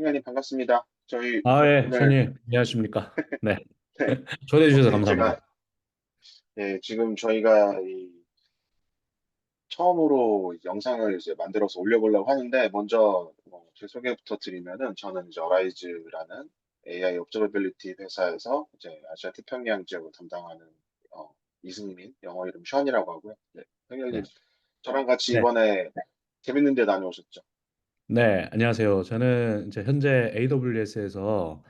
형님 반갑습니다. 저희 아, 예, 오늘 선님, 안녕하십니까. 네. 네, 초대해 주셔서 혹시 감사합니다. 제가 지금 저희가 처음으로 영상을 이제 만들어서 올려보려고 하는데 먼저 제 소개부터 드리면은 저는 이제 어라이즈라는 AI observability 회사에서 이제 아시아 태평양 지역을 담당하는 어, 이승민, 영어 이름 션이라고 하고요. 네, 형님 네. 저랑 같이 네. 이번에 재밌는 데 다녀오셨죠? 네, 안녕하세요. 저는 이제 현재 AWS에서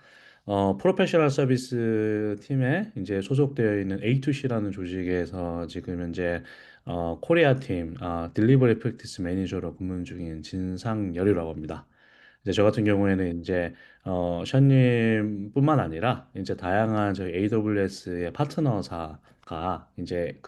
프로페셔널 서비스 팀에 이제 소속되어 있는 A2C라는 조직에서 지금 현재 코리아 팀 딜리버리 프랙티스 매니저로 근무 중인 진상열이라고 합니다. 이제 저 같은 경우에는 이제 션님뿐만 아니라 이제 다양한 저희 AWS의 파트너사가 이제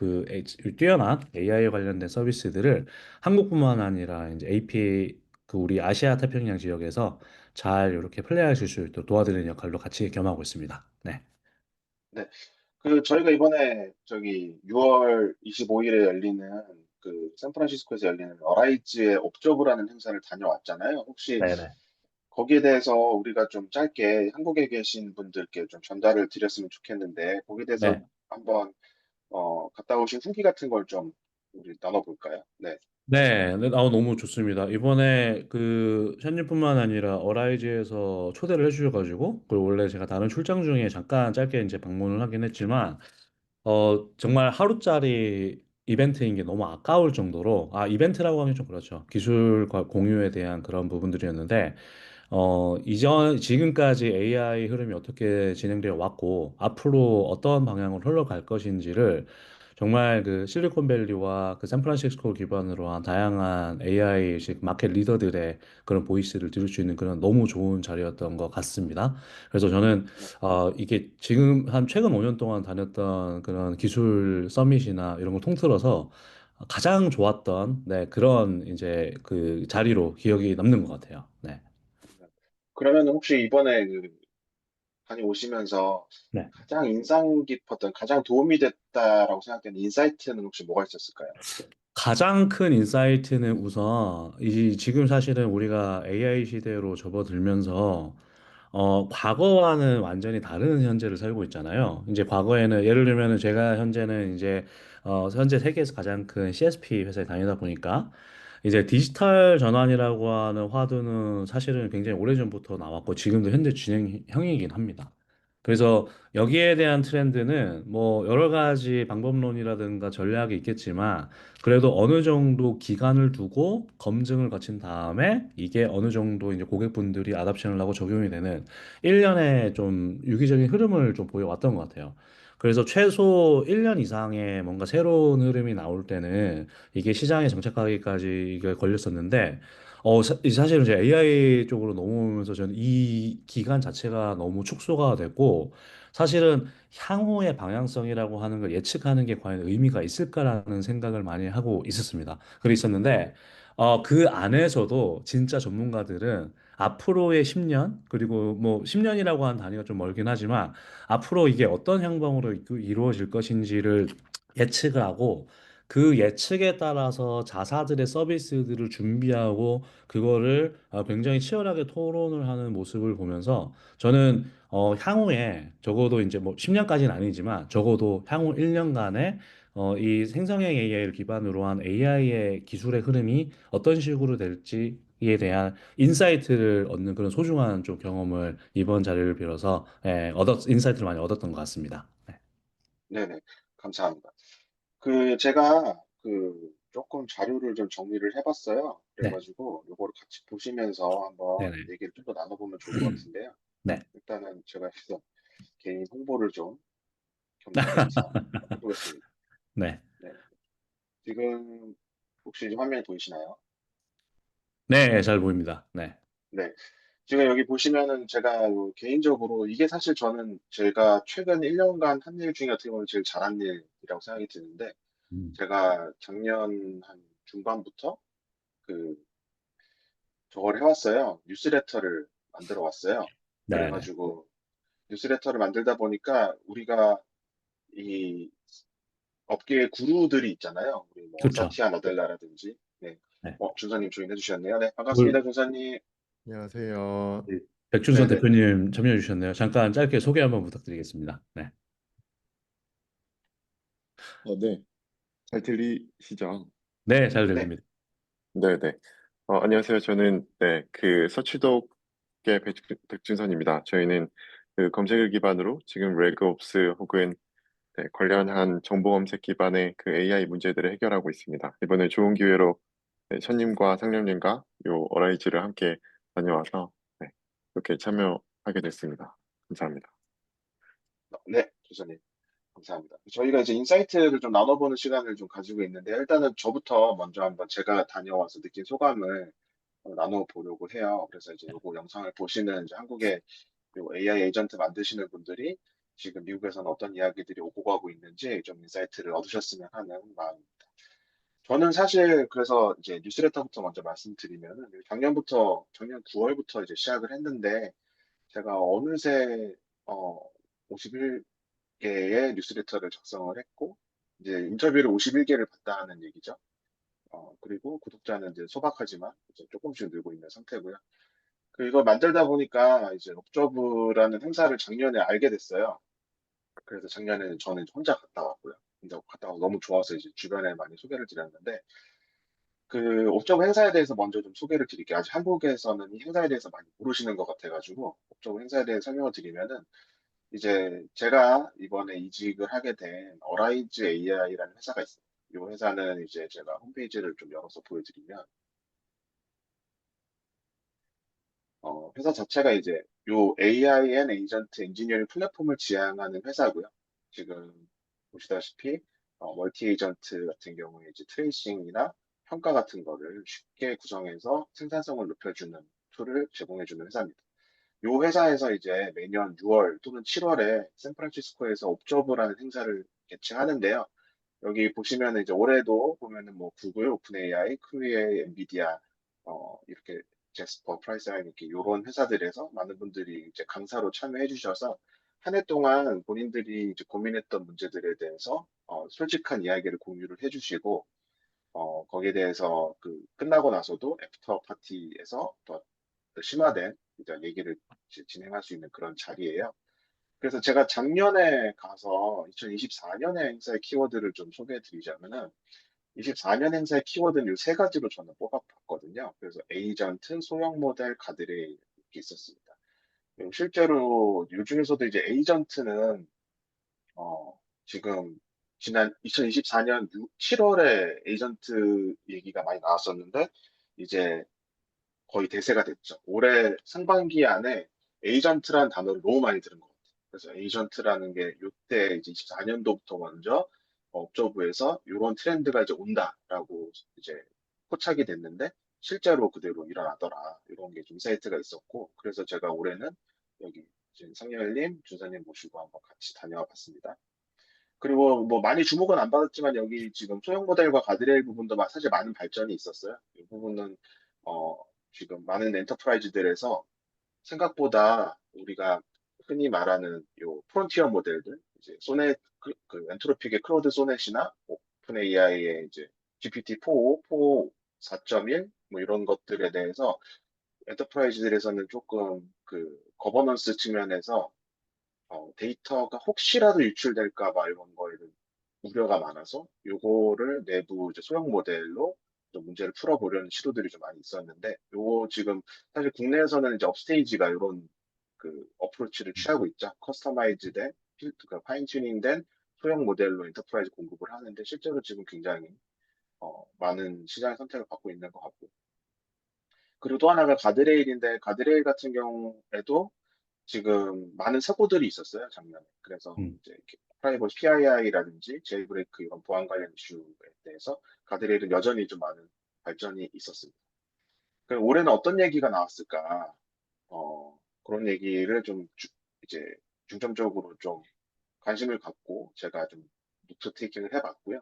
뛰어난 AI 관련된 서비스들을 한국뿐만 아니라 이제 AP 그 우리 아시아 태평양 지역에서 잘 이렇게 플레이하실 수 있도록 도와드리는 역할로 같이 겸하고 있습니다. 네. 네. 저희가 이번에 저기 6월 25일에 열리는 샌프란시스코에서 열리는 어라이즈의 옵저브라는 행사를 다녀왔잖아요. 혹시 네네. 거기에 대해서 우리가 좀 짧게 한국에 계신 분들께 좀 전달을 드렸으면 좋겠는데 거기에 대해서 네. 한번 갔다 오신 후기 같은 걸 좀 우리 나눠볼까요? 네. 네, 네, 너무 좋습니다. 이번에 그 션님뿐만 아니라 어라이즈에서 초대를 해주셔가지고, 그리고 원래 제가 다른 출장 중에 잠깐 짧게 이제 방문을 하긴 했지만, 정말 하루짜리 이벤트인 게 너무 아까울 정도로, 이벤트라고 하긴 좀 그렇죠. 기술과 공유에 대한 그런 부분들이었는데, 지금까지 AI 흐름이 어떻게 진행되어 왔고, 앞으로 어떤 방향으로 흘러갈 것인지를 정말 그 실리콘밸리와 그 샌프란시스코 기반으로 한 다양한 AI 마켓 리더들의 그런 보이스를 들을 수 있는 그런 너무 좋은 자리였던 것 같습니다. 그래서 저는 네. 이게 지금 한 최근 5년 동안 다녔던 그런 기술 서밋이나 이런 걸 통틀어서 가장 좋았던 그런 이제 그 자리로 기억이 남는 것 같아요. 네. 그러면 혹시 이번에 다녀오시면서 네. 가장 인상 깊었던, 가장 도움이 됐다라고 생각되는 인사이트는 혹시 뭐가 있었을까요? 가장 큰 인사이트는 우선 지금 사실은 우리가 AI 시대로 접어들면서 과거와는 완전히 다른 현재를 살고 있잖아요. 이제 과거에는 예를 들면은 제가 현재는 이제 현재 세계에서 가장 큰 CSP 회사에 다니다 보니까 이제 디지털 전환이라고 하는 화두는 사실은 굉장히 오래전부터 나왔고 지금도 현재 진행형이긴 합니다. 그래서 여기에 대한 트렌드는 뭐 여러 가지 방법론이라든가 전략이 있겠지만 그래도 어느 정도 기간을 두고 검증을 거친 다음에 이게 어느 정도 이제 고객분들이 아답션을 하고 적용이 되는 1년의 좀 유기적인 흐름을 좀 보여왔던 것 같아요. 그래서 최소 1년 이상의 뭔가 새로운 흐름이 나올 때는 이게 시장에 정착하기까지 이게 걸렸었는데, 사실은 이제 AI 쪽으로 넘어오면서 저는 이 기간 자체가 너무 축소가 됐고, 사실은 향후의 방향성이라고 하는 걸 예측하는 게 과연 의미가 있을까라는 생각을 많이 하고 있었습니다. 그래 있었는데, 그 안에서도 진짜 전문가들은 앞으로의 10년, 그리고 뭐 10년이라고 하는 단위가 좀 멀긴 하지만, 앞으로 이게 어떤 향방으로 이루어질 것인지를 예측을 하고, 그 예측에 따라서 자사들의 서비스들을 준비하고 그거를 굉장히 치열하게 토론을 하는 모습을 보면서 저는 향후에 적어도 이제 뭐 10년까지는 아니지만 적어도 향후 1년간의 이 생성형 AI를 기반으로 한 AI의 기술의 흐름이 어떤 식으로 될지에 대한 인사이트를 얻는 그런 소중한 좀 경험을 이번 자리를 빌어서 인사이트를 많이 얻었던 것 같습니다. 네. 네네. 감사합니다. 제가 조금 자료를 좀 정리를 해봤어요. 네. 그래가지고 요거를 같이 보시면서 한번 네네. 얘기를 좀 더 나눠보면 좋을 것 같은데요. 네. 일단은 제가 해서 개인 홍보를 좀 겸사겸사 해보겠습니다. 네. 네. 지금 혹시 화면이 보이시나요? 네, 잘 보입니다. 네. 네. 지금 여기 보시면은 제가 개인적으로 이게 사실 저는 제가 최근 1년간 한 일 중에 어떻게 보면 제일 잘한 일이라고 생각이 드는데 음. 제가 작년 한 중반부터 그 저걸 해왔어요. 뉴스레터를 만들어 왔어요. 네네. 그래가지고 뉴스레터를 만들다 보니까 우리가 이 업계의 구루들이 있잖아요. 우리 뭐 그렇죠. 사티아 나델라라든지. 네. 네. 준서님 조인해 주셨네요. 네, 물, 반갑습니다, 준서님. 안녕하세요. 네, 백준선 네네. 대표님 참여해 주셨네요. 잠깐 짧게 소개 한번 부탁드리겠습니다. 네. 네. 잘 들리시죠? 네, 잘 네. 들립니다. 네네. 안녕하세요. 저는, 서치독의 백준선입니다. 저희는 그 검색을 기반으로 지금 레그옵스 혹은 관련한 정보 검색 기반의 그 AI 문제들을 해결하고 있습니다. 이번에 좋은 기회로 선님과 상령님과 요 어라이즈를 함께 다녀와서 이렇게 참여하게 됐습니다. 감사합니다. 네, 조선님. 감사합니다. 저희가 이제 인사이트를 좀 나눠보는 시간을 좀 가지고 있는데, 일단은 저부터 먼저 한번 제가 다녀와서 느낀 소감을 나눠보려고 해요. 그래서 이제 요거 영상을 보시는 이제 한국의 요 AI 에이전트 만드시는 분들이 지금 미국에서는 어떤 이야기들이 오고 가고 있는지 좀 인사이트를 얻으셨으면 하는 마음입니다. 저는 사실 그래서 이제 뉴스레터부터 먼저 말씀드리면은 작년 9월부터 이제 시작을 했는데 제가 어느새 어, 51개의 뉴스레터를 작성을 했고 이제 인터뷰를 51개를 봤다는 얘기죠. 그리고 구독자는 이제 소박하지만 이제 조금씩 늘고 있는 상태고요. 이걸 만들다 보니까 이제 옵저브라는 행사를 작년에 알게 됐어요. 그래서 작년에 저는 혼자 갔다 왔고요. 근데 갔다 와서 너무 좋아서 이제 주변에 많이 소개를 드렸는데 옵저브 행사에 대해서 먼저 좀 소개를 드릴게요. 아직 한국에서는 이 행사에 대해서 많이 모르시는 것 같아가지고 옵저브 행사에 대해 설명을 드리면은 이제 제가 이번에 이직을 하게 된 어라이즈 AI라는 회사가 있어요. 이 회사는 이제 제가 홈페이지를 좀 열어서 보여드리면 회사 자체가 이제 요 AI 앤 에이전트 엔지니어링 플랫폼을 지향하는 회사고요. 지금 보시다시피 멀티 에이전트 같은 경우에 이제 트레이싱이나 평가 같은 거를 쉽게 구성해서 생산성을 높여주는 툴을 제공해주는 회사입니다. 요 회사에서 이제 매년 6월 또는 7월에 샌프란시스코에서 옵저브라는 행사를 개최하는데요. 여기 보시면은 이제 올해도 보면은 뭐 구글, 오픈 AI, 크루에, 엔비디아, 이렇게 제스퍼, 프라이스라인 이렇게 이런 회사들에서 많은 분들이 이제 강사로 참여해 주셔서 한 해 동안 본인들이 이제 고민했던 문제들에 대해서 솔직한 이야기를 공유를 해 주시고 거기에 대해서 끝나고 나서도 애프터 파티에서 더 심화된 이제 얘기를 이제 진행할 수 있는 그런 자리예요. 그래서 제가 작년에 가서 2024년의 행사의 키워드를 좀 소개해 드리자면은 24년 행사의 키워드는 이 세 가지로 저는 뽑아봤거든요. 그래서 에이전트, 소형 모델, 가드레일 이렇게 있었습니다. 그리고 실제로 이 중에서도 이제 에이전트는 지금 지난 2024년 7월에 에이전트 얘기가 많이 나왔었는데 이제 거의 대세가 됐죠. 올해 상반기 안에 에이전트라는 단어를 너무 많이 들은 것 같아요. 그래서 에이전트라는 게 이때 이제 24년도부터 먼저 업저부에서 이런 트렌드가 이제 온다라고 이제 포착이 됐는데 실제로 그대로 일어나더라. 이런 게 좀 사이트가 있었고 그래서 제가 올해는 여기 지금 상렬님, 준사님 모시고 한번 같이 다녀와 봤습니다. 그리고 뭐 많이 주목은 안 받았지만 여기 지금 소형 모델과 가드레일 부분도 사실 많은 발전이 있었어요. 이 부분은 어, 지금 많은 엔터프라이즈들에서 생각보다 우리가 흔히 말하는 요 프론티어 모델들, 이제 엔트로픽의 클로드 소넷이나 오픈 AI의 이제 GPT-4, 4.1 뭐 이런 것들에 대해서 엔터프라이즈들에서는 조금 거버넌스 측면에서 데이터가 혹시라도 유출될까 봐 이런 거에 는 우려가 많아서 요거를 내부 이제 소형 모델로 좀 문제를 풀어보려는 시도들이 좀 많이 있었는데 요거 지금 사실 국내에서는 이제 업스테이지가 이런 어프로치를 취하고 있죠. 커스터마이즈된 필드가 파인 튜닝된 소형 모델로 엔터프라이즈 공급을 하는데 실제로 지금 굉장히 많은 시장의 선택을 받고 있는 것 같고 그리고 또 하나가 가드레일인데 가드레일 같은 경우에도 지금 많은 사고들이 있었어요, 작년에. 그래서 음, 이제 프라이버시 PII라든지 제이브레이크 이런 보안 관련 이슈에 대해서 가드레일은 여전히 좀 많은 발전이 있었습니다. 그럼 올해는 어떤 얘기가 나왔을까? 그런 얘기를 이제 중점적으로 좀 관심을 갖고 제가 좀 노트 테이킹을 해봤고요.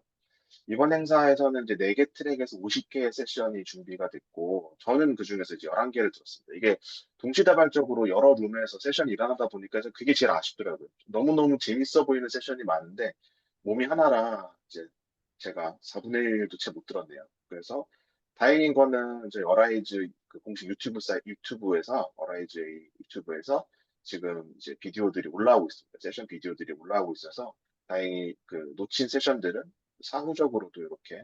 이번 행사에서는 이제 4개 트랙에서 50개의 세션이 준비가 됐고, 저는 그중에서 이제 11개를 들었습니다. 이게 동시다발적으로 여러 룸에서 세션이 일어나다 보니까 그게 제일 아쉽더라고요. 너무너무 재밌어 보이는 세션이 많은데, 몸이 하나라 이제 제가 4분의 1도 채 못 들었네요. 그래서 다행인 거는 저희 어라이즈 그 공식 유튜브에서 어라이즈 유튜브에서 지금 이제 비디오들이 올라오고 있습니다. 세션 비디오들이 올라오고 있어서 다행히 그 놓친 세션들은 사후적으로도 이렇게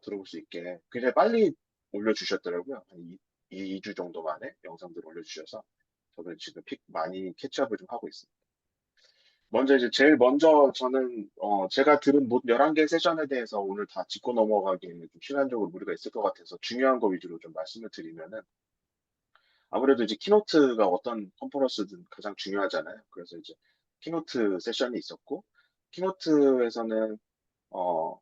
들어볼 수 있게 굉장히 빨리 올려주셨더라고요. 한 2주 정도 만에 영상들 올려주셔서 저는 지금 많이 캐치업을 좀 하고 있습니다. 먼저 이제 제일 먼저 저는 제가 들은 모든 11개 세션에 대해서 오늘 다 짚고 넘어가기에는 좀 시간적으로 무리가 있을 것 같아서 중요한 거 위주로 좀 말씀을 드리면은 아무래도 이제 키노트가 어떤 컨퍼런스든 가장 중요하잖아요. 그래서 이제 키노트 세션이 있었고 키노트에서는 어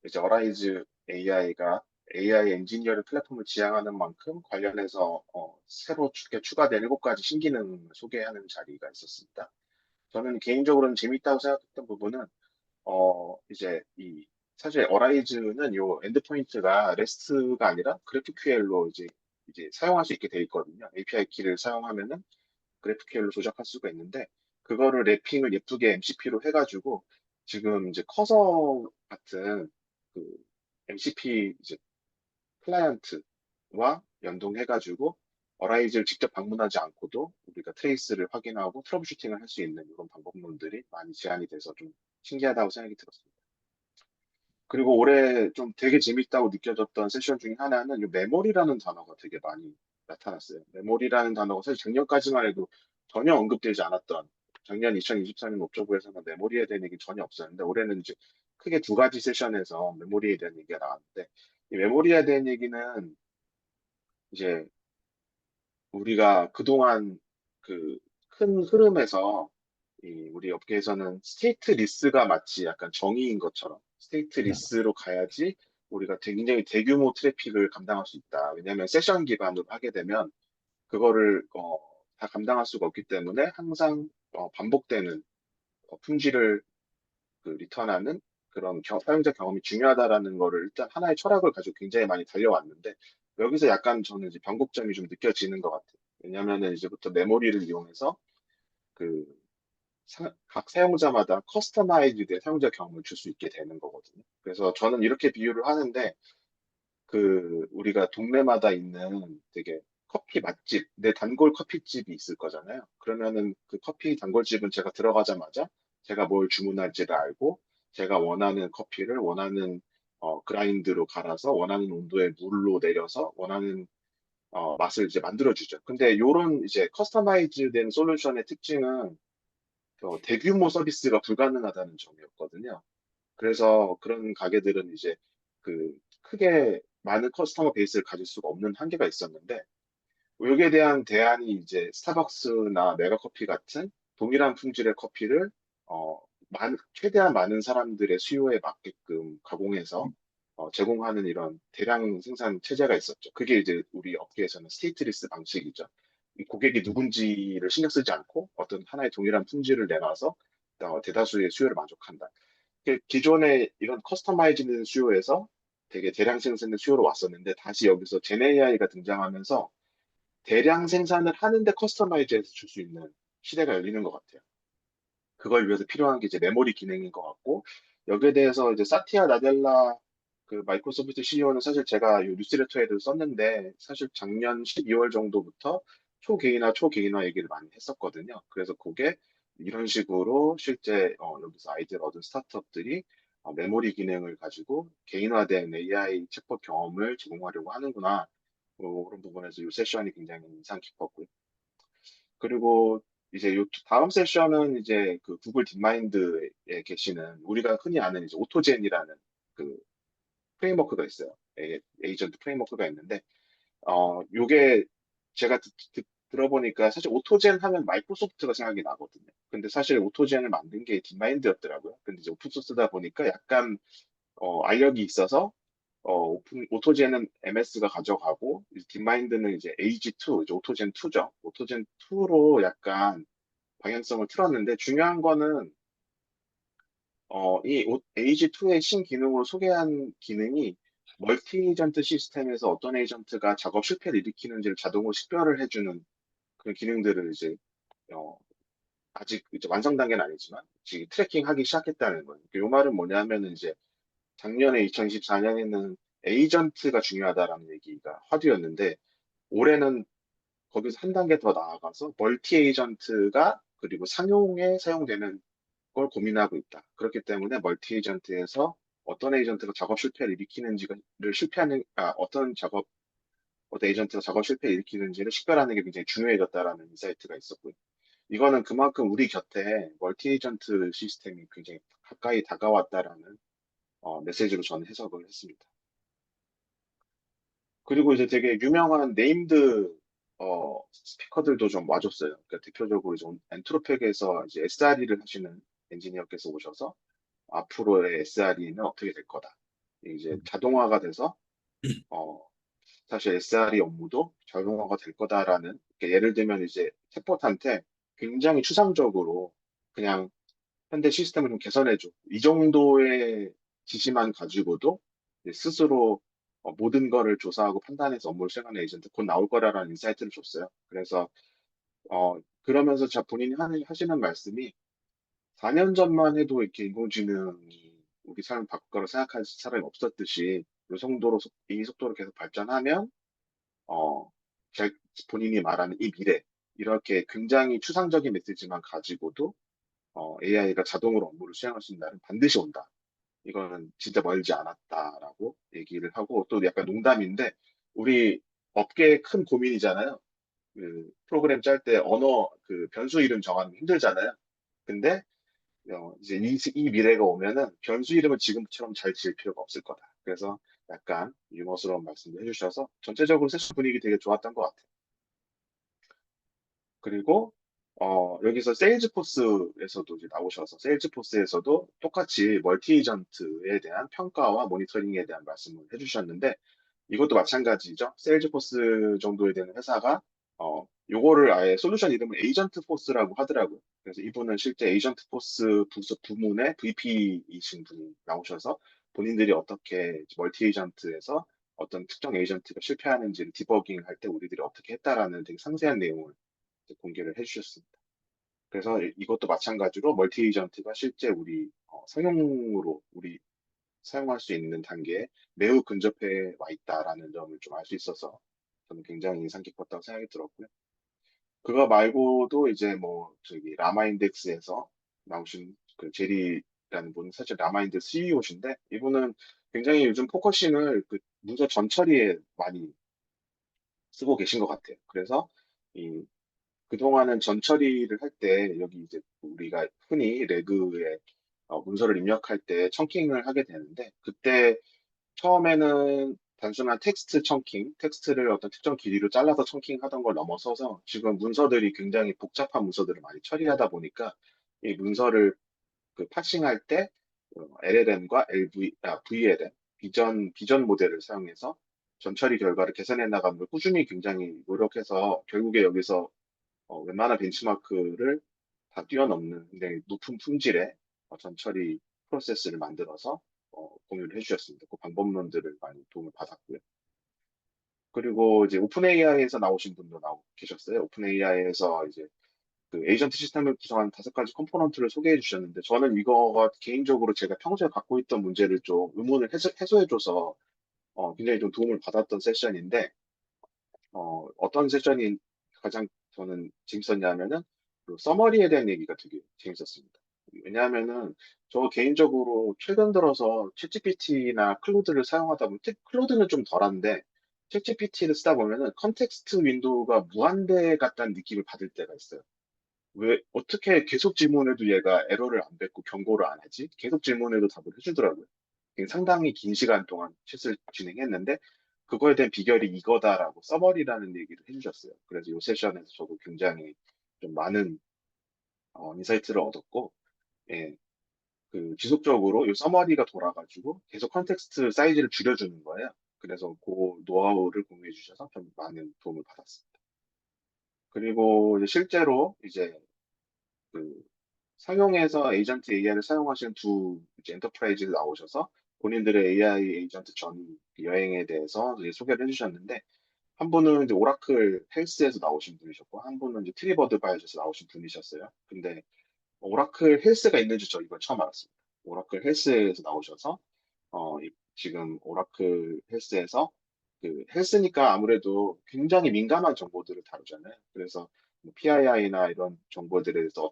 이제 어라이즈 AI가 AI 엔지니어링 플랫폼을 지향하는 만큼 관련해서 새로 추가된 7가지 신기능을 소개하는 자리가 있었습니다. 저는 개인적으로는 재밌다고 생각했던 부분은 이제 사실 어라이즈는 요 엔드포인트가 REST가 아니라 GraphQL로 이제 사용할 수 있게 돼 있거든요. API 키를 사용하면은 GraphQL로 조작할 수가 있는데, 그거를 랩핑을 예쁘게 MCP로 해가지고, 지금 이제 커서 같은 그 MCP 이제 클라이언트와 연동해가지고, 어라이즈를 직접 방문하지 않고도 우리가 트레이스를 확인하고 트러블 슈팅을 할 수 있는 이런 방법론들이 많이 제안이 돼서 좀 신기하다고 생각이 들었습니다. 그리고 올해 좀 되게 재밌다고 느껴졌던 세션 중에 하나는 이 메모리라는 단어가 되게 많이 나타났어요. 메모리라는 단어가 사실 작년까지만 해도 전혀 언급되지 않았던, 작년 2024년 옵저버에서는 메모리에 대한 얘기 전혀 없었는데 올해는 이제 크게 2가지 세션에서 메모리에 대한 얘기가 나왔는데, 이 메모리에 대한 얘기는 이제 우리가 그동안 그 큰 흐름에서 우리 업계에서는 스테이트 리스가 마치 약간 정의인 것처럼 스테이트 네. 리스로 가야지 우리가 굉장히 대규모 트래픽을 감당할 수 있다. 왜냐하면 세션 기반으로 하게 되면 그거를 다 감당할 수가 없기 때문에 항상 반복되는 품질을 리턴하는 그런 사용자 경험이 중요하다라는 거를 일단 하나의 철학을 가지고 굉장히 많이 달려왔는데, 여기서 약간 저는 이제 변곡점이 좀 느껴지는 것 같아요. 왜냐하면은 이제부터 메모리를 이용해서 그 각 사용자마다 커스터마이즈된 사용자 경험을 줄 수 있게 되는 거거든요. 그래서 저는 이렇게 비유를 하는데, 우리가 동네마다 있는 되게 커피 맛집, 내 단골 커피집이 있을 거잖아요. 그러면은 그 커피 단골집은 제가 들어가자마자 제가 뭘 주문할지를 알고, 제가 원하는 커피를 원하는 그라인드로 갈아서 원하는 온도의 물로 내려서 원하는 맛을 이제 만들어주죠. 근데 요런 이제 커스터마이즈된 솔루션의 특징은 대규모 서비스가 불가능하다는 점이었거든요. 그래서 그런 가게들은 이제 크게 많은 커스터머 베이스를 가질 수가 없는 한계가 있었는데, 여기에 대한 대안이 이제 스타벅스나 메가커피 같은 동일한 품질의 커피를 어, 최대한 많은 사람들의 수요에 맞게끔 가공해서 제공하는 이런 대량 생산 체제가 있었죠. 그게 이제 우리 업계에서는 스테이트리스 방식이죠. 이 고객이 누군지를 신경 쓰지 않고 어떤 하나의 동일한 품질을 내놔서 대다수의 수요를 만족한다. 기존의 이런 커스터마이즈된 수요에서 되게 대량 생산된 수요로 왔었는데, 다시 여기서 젠 AI가 등장하면서 대량 생산을 하는데 커스터마이즈해서 줄 수 있는 시대가 열리는 것 같아요. 그걸 위해서 필요한 게 이제 메모리 기능인 것 같고, 여기에 대해서 이제 사티아 나델라 그 마이크로소프트 CEO는 사실 제가 이 뉴스레터에도 썼는데, 사실 작년 12월 정도부터 초개인화 얘기를 많이 했었거든요. 그래서 그게 이런 식으로 실제 여기서 아이디어를 얻은 스타트업들이 메모리 기능을 가지고 개인화된 AI 챗봇 경험을 제공하려고 하는구나. 그런 부분에서 이 세션이 굉장히 인상 깊었고요. 그리고 이제 요 다음 세션은 이제 그 구글 딥마인드에 계시는 우리가 흔히 아는 이제 오토젠이라는 그 프레임워크가 있어요. 에이전트 프레임워크가 있는데, 요게 제가 들어보니까 사실 오토젠 하면 마이크로소프트가 생각이 나거든요. 근데 사실 오토젠을 만든 게 딥마인드였더라고요. 근데 이제 오픈소스다 보니까 약간 알력이 있어서 오토젠은 MS가 가져가고 딥마인드는 이제 AG2, 이제 오토젠 2죠. 오토젠 2로 약간 방향성을 틀었는데, 중요한 거는 AG2의 신기능으로 소개한 기능이 멀티 에이전트 시스템에서 어떤 에이전트가 작업 실패를 일으키는지를 자동으로 식별을 해주는 그런 기능들을 이제 어, 아직 이제 완성 단계는 아니지만 지금 트래킹하기 시작했다는 거예요. 이 말은 뭐냐면은 이제 작년에 2024년에는 에이전트가 중요하다라는 얘기가 화두였는데 올해는 거기서 한 단계 더 나아가서 멀티 에이전트가 그리고 상용에 사용되는 걸 고민하고 있다. 그렇기 때문에 멀티 에이전트에서 어떤 에이전트가 작업 실패를 일으키는지를 실패하는 어떤 에이전트가 작업 실패를 일으키는지를 식별하는 게 굉장히 중요해졌다라는 인사이트가 있었고요. 이거는 그만큼 우리 곁에 멀티 에이전트 시스템이 굉장히 가까이 다가왔다라는 메시지로 저는 해석을 했습니다. 그리고 이제 되게 유명한 네임드 스피커들도 좀 와줬어요. 그러니까 대표적으로 좀 엔트로팩에서 이제 SRE를 하시는 엔지니어께서 오셔서 앞으로의 SRE는 어떻게 될 거다. 이제 자동화가 돼서 어, 사실 SRE 업무도 자동화가 될 거다라는 그러니까 예를 들면 이제 챗봇한테 굉장히 추상적으로 그냥 현대 시스템을 좀 개선해줘. 이 정도의 지시만 가지고도 이제 스스로 모든 거를 조사하고 판단해서 업무를 수행하는 에이전트 곧 나올 거라라는 인사이트를 줬어요. 그래서 그러면서 본인이 하시는 말씀이 4년 전만 해도 이렇게 인공지능이 우리 삶을 바꿀 거라 생각할 사람이 없었듯이 이 속도로 계속 발전하면 어, 제- 본인이 말하는 이 미래 이렇게 굉장히 추상적인 메시지만 가지고도 AI가 자동으로 업무를 수행할 수 있는 날은 반드시 온다. 이거는 진짜 멀지 않았다라고 얘기를 하고 또 약간 농담인데 우리 업계의 큰 고민이잖아요. 그 프로그램 짤 때 언어 그 변수 이름 정하는 게 힘들잖아요. 근데 이제 이 미래가 오면은 변수 이름을 지금처럼 잘 지을 필요가 없을 거다. 그래서 약간 유머스러운 말씀도 해주셔서 전체적으로 세션 분위기 되게 좋았던 것 같아요. 그리고 여기서 세일즈포스에서도 이제 나오셔서 세일즈포스에서도 똑같이 멀티 에이전트에 대한 평가와 모니터링에 대한 말씀을 해주셨는데 이것도 마찬가지죠. 세일즈포스 정도에 되는 회사가 요거를 아예 솔루션 이름을 에이전트 포스라고 하더라고요. 그래서 이분은 실제 에이전트 포스 부문의 VP이신 분이 나오셔서 본인들이 어떻게 멀티 에이전트에서 어떤 특정 에이전트가 실패하는지를 디버깅 할 때 우리들이 어떻게 했다라는 되게 상세한 내용을 이제 공개를 해주셨습니다. 그래서 이것도 마찬가지로 멀티 에이전트가 실제 우리 상용으로 우리 사용할 수 있는 단계에 매우 근접해 와 있다라는 점을 좀 알 수 있어서 저는 굉장히 인상 깊었다고 생각이 들었고요. 그거 말고도 이제 뭐 저기 라마인덱스에서 나오신 그 제리라는 분은 사실 라마인덱스 CEO신데 이분은 굉장히 요즘 포커싱을 그 문서 전처리에 많이 쓰고 계신 것 같아요. 그래서 이 그동안은 전처리를 할 때 여기 이제 우리가 흔히 레그에 문서를 입력할 때 청킹을 하게 되는데 그때 처음에는 단순한 텍스트 청킹, 텍스트를 어떤 특정 길이로 잘라서 청킹하던 걸 넘어서서 지금 문서들이 굉장히 복잡한 문서들을 많이 처리하다 보니까 이 문서를 그 파싱할 때 LLM과 VLM, 비전 모델을 사용해서 전처리 결과를 개선해 나가는 걸 꾸준히 굉장히 노력해서 결국에 여기서 웬만한 벤치마크를 다 뛰어넘는 굉장히 높은 품질의 전처리 프로세스를 만들어서 공유를 해주셨습니다. 그 방법론들을 많이 도움을 받았고요. 그리고 이제 오픈 AI에서 나오신 분도 계셨어요. 오픈 AI에서 이제 그 에이전트 시스템을 구성한 5가지 컴포넌트를 소개해 주셨는데 저는 이거가 개인적으로 제가 평소에 갖고 있던 문제를 좀 의문을 해소해줘서 굉장히 좀 도움을 받았던 세션인데 어떤 세션이 가장 저는 재밌었냐면은 그 서머리에 대한 얘기가 되게 재밌었습니다. 왜냐하면은 저 개인적으로 최근 들어서 챗GPT나 클로드를 사용하다 보면 클로드는 좀 덜한데 챗GPT를 쓰다 보면은 컨텍스트 윈도우가 무한대 같다는 느낌을 받을 때가 있어요. 왜 어떻게 계속 질문해도 얘가 에러를 안 뱉고 경고를 안 하지? 계속 질문해도 답을 해주더라고요. 상당히 긴 시간 동안 챗을 진행했는데 그거에 대한 비결이 이거다라고 서머리라는 얘기를 해주셨어요. 그래서 이 세션에서 저도 굉장히 좀 많은 인사이트를 얻었고, 예, 그 지속적으로 이 서머리가 돌아가지고 계속 컨텍스트 사이즈를 줄여주는 거예요. 그래서 그 노하우를 공유해 주셔서 좀 많은 도움을 받았습니다. 그리고 이제 실제로 이제 그 상용에서 에이전트 AI를 사용하시는 두 이제 엔터프라이즈 나오셔서 본인들의 AI 에이전트 전 여행에 대해서 이제 소개를 해주셨는데 한 분은 이제 오라클 헬스에서 나오신 분이셨고 한 분은 이제 트리버드 바이오에서 나오신 분이셨어요. 근데 오라클 헬스가 있는 줄 저 이걸 처음 알았습니다. 오라클 헬스에서 나오셔서 지금 오라클 헬스에서 그 헬스니까 아무래도 굉장히 민감한 정보들을 다루잖아요. 그래서 PII나 이런 정보들에 대해서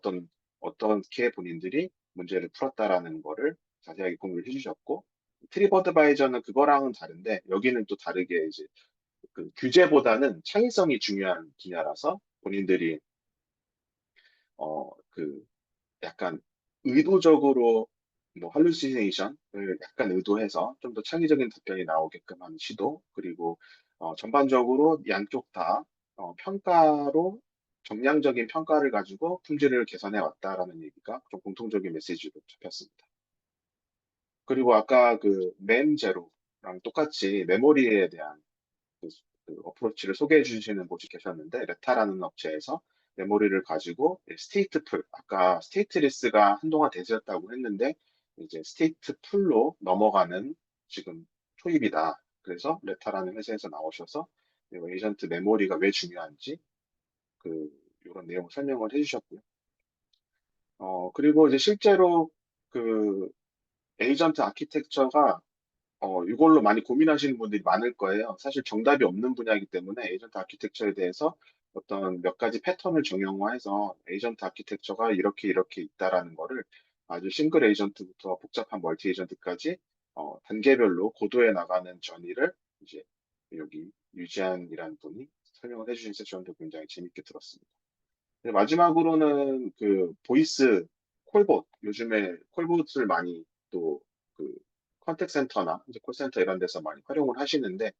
어떻게 본인들이 문제를 풀었다라는 거를 자세하게 공유를 해주셨고, 트립어드바이저는 그거랑은 다른데 여기는 또 다르게 이제 그 규제보다는 창의성이 중요한 분야라서 본인들이 그 약간 의도적으로 뭐 할루시네이션을 약간 의도해서 좀 더 창의적인 답변이 나오게끔 하는 시도, 그리고 전반적으로 양쪽 다 평가로 정량적인 평가를 가지고 품질을 개선해 왔다라는 얘기가 좀 공통적인 메시지로 잡혔습니다. 그리고 아까 그 멤제로랑 똑같이 메모리에 대한 그, 그 어프로치를 소개해 주시는 분이 계셨는데, 레타라는 업체에서 메모리를 가지고 스테이트 풀, 아까 스테이트리스가 한동안 대세였다고 했는데 이제 스테이트 풀로 넘어가는 지금 초입이다. 그래서 레타라는 회사에서 나오셔서 이 에이전트 메모리가 왜 중요한지 그 이런 내용을 설명을 해주셨고요. 그리고 이제 실제로 그 에이전트 아키텍처가 이걸로 많이 고민하시는 분들이 많을 거예요. 사실 정답이 없는 분야이기 때문에 에이전트 아키텍처에 대해서 어떤 몇 가지 패턴을 정형화해서 에이전트 아키텍처가 이렇게 이렇게 있다라는 거를 아주 싱글 에이전트부터 복잡한 멀티 에이전트까지 단계별로 고도해 나가는 전의를 이제 여기 유지한이라는 분이 설명을 해주신 세션도 굉장히 재밌게 들었습니다. 네, 마지막으로는 그 보이스 콜봇, 요즘에 콜봇을 많이 또 그 컨택 센터나 이제 콜센터 이런 데서 많이 활용을 하시는데,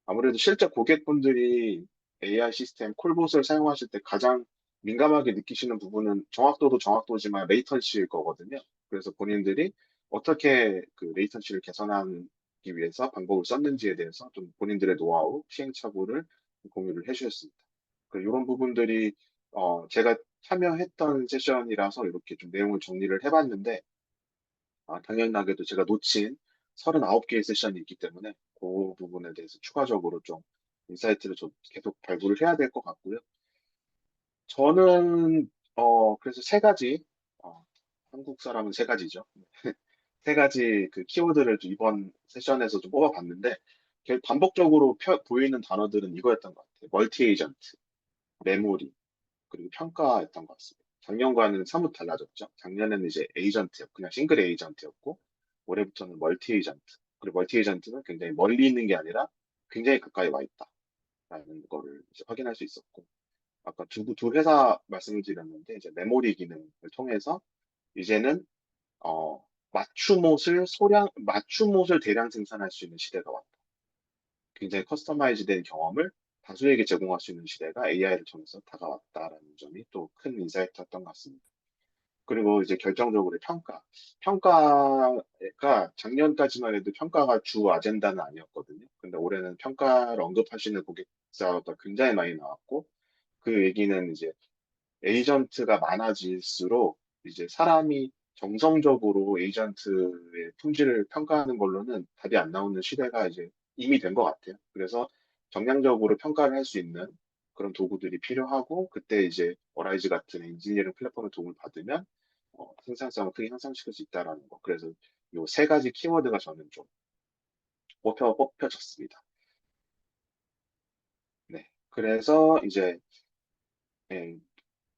아무래도 실제 고객분들이 AI 시스템 콜봇을 사용하실 때 가장 민감하게 느끼시는 부분은 정확도도 정확도지만 레이턴시일 거거든요. 그래서 본인들이 어떻게 그 레이턴시를 개선하기 위해서 방법을 썼는지에 대해서 좀 본인들의 노하우, 시행착오를 공유를 해주셨습니다. 이런 부분들이 제가 참여했던 세션이라서 이렇게 좀 내용을 정리를 해봤는데, 당연하게도 제가 놓친 39개의 세션이 있기 때문에 그 부분에 대해서 추가적으로 좀 인사이트를 좀 계속 발굴을 해야 될 것 같고요. 저는 그래서 세 가지, 한국 사람은 세 가지죠. 세 가지 그 키워드를 좀 이번 세션에서 좀 뽑아봤는데, 반복적으로 보이는 단어들은 이거였던 것 같아요. 멀티 에이전트, 메모리, 그리고 평가였던 것 같습니다. 작년과는 사뭇 달라졌죠. 작년에는 이제 에이전트였고, 그냥 싱글 에이전트였고, 올해부터는 멀티 에이전트. 그리고 멀티 에이전트는 굉장히 멀리 있는 게 아니라 굉장히 가까이 와 있다라는 거를 이제 확인할 수 있었고, 아까 두 회사 말씀을 드렸는데, 이제 메모리 기능을 통해서 이제는 맞춤옷을 대량 생산할 수 있는 시대가 왔다. 굉장히 커스터마이즈 된 경험을 다수에게 제공할 수 있는 시대가 AI를 통해서 다가왔다라는 점이 또 큰 인사이트였던 것 같습니다. 그리고 이제 결정적으로 평가. 평가가 작년까지만 해도 평가가 주 아젠다는 아니었거든요. 근데 올해는 평가를 언급하시는 고객사가 굉장히 많이 나왔고, 그 얘기는 이제 에이전트가 많아질수록 이제 사람이 정성적으로 에이전트의 품질을 평가하는 걸로는 답이 안 나오는 시대가 이제 이미 된 것 같아요. 그래서 정량적으로 평가를 할 수 있는 그런 도구들이 필요하고, 그때 이제 어라이즈 같은 엔지니어링 플랫폼의 도움을 받으면 생산성을 크게 향상시킬 수 있다라는 거. 그래서 요 세 가지 키워드가 저는 좀 뽑혀졌습니다. 네. 그래서 이제 예,